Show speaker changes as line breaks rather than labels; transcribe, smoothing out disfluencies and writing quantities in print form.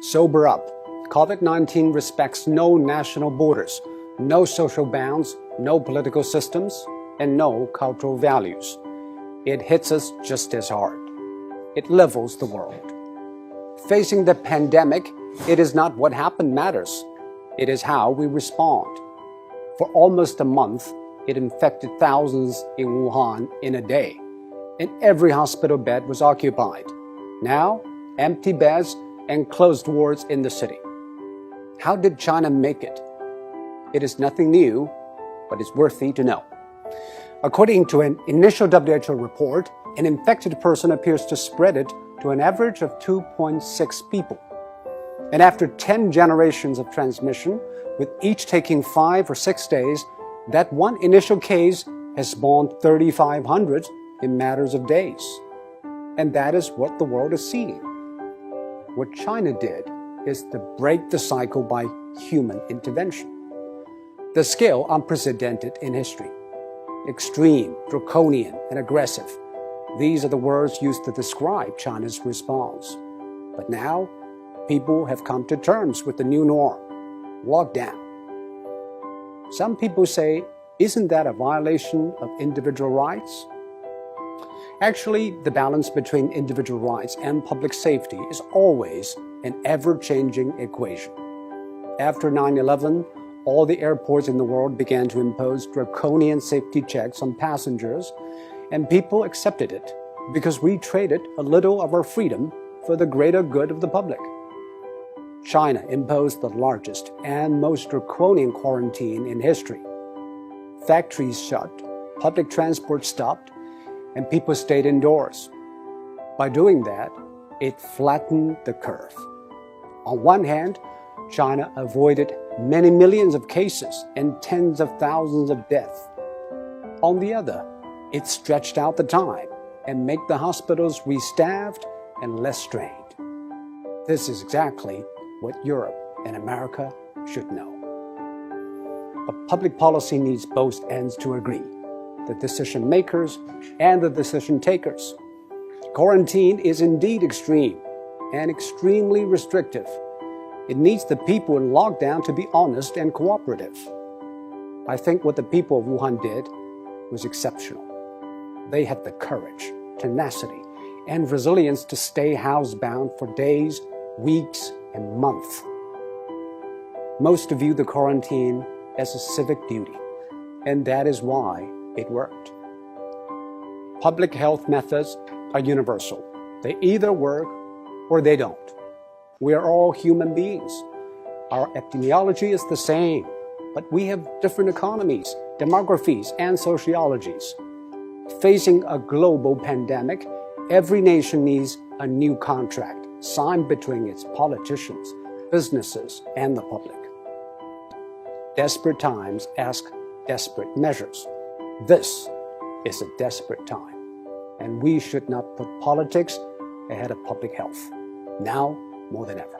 Sober up. COVID-19 respects no national borders, no social bounds, no political systems, and no cultural values. It hits us just as hard. It levels the world. Facing the pandemic, it is not what happened matters. It is how we respond. For almost a month, it infected thousands in Wuhan in a day, and every hospital bed was occupied. Now, empty beds and closed wards in the city. How did China make it? It is nothing new, but it's worthy to know. According to an initial WHO report, an infected person appears to spread it to an average of 2.6 people. And after 10 generations of transmission, with each taking 5 or 6 days, that one initial case has spawned 3,500 in matters of days. And that is what the world is seeing. What China did is to break the cycle by human intervention. The scale unprecedented in history. Extreme, draconian, and aggressive. These are the words used to describe China's response. But now, people have come to terms with the new norm, lockdown. Some people say, isn't that a violation of individual rights? Actually, the balance between individual rights and public safety is always an ever-changing equation. After 9/11, all the airports in the world began to impose draconian safety checks on passengers, and people accepted it because we traded a little of our freedom for the greater good of the public. China imposed the largest and most draconian quarantine in history. Factories shut, public transport stopped, and people stayed indoors. By doing that, it flattened the curve. On one hand, China avoided many millions of cases and tens of thousands of deaths. On the other, it stretched out the time and made the hospitals restaffed and less strained. This is exactly what Europe and America should know. But public policy needs both ends to agree, the decision makers and the decision takers. Quarantine is indeed extreme and extremely restrictive. It needs the people in lockdown to be honest and cooperative. I think what the people of Wuhan did was exceptional. They had the courage, tenacity, and resilience to stay housebound for days, weeks, and months. Most view the quarantine as a civic duty, and that is why it worked. Public health methods are universal. They either work or they don't. We are all human beings. Our epidemiology is the same, but we have different economies, demographies, and sociologies. Facing a global pandemic, every nation needs a new contract signed between its politicians, businesses, and the public. Desperate times ask desperate measures. This is a desperate time, and we should not put politics ahead of public health, now more than ever.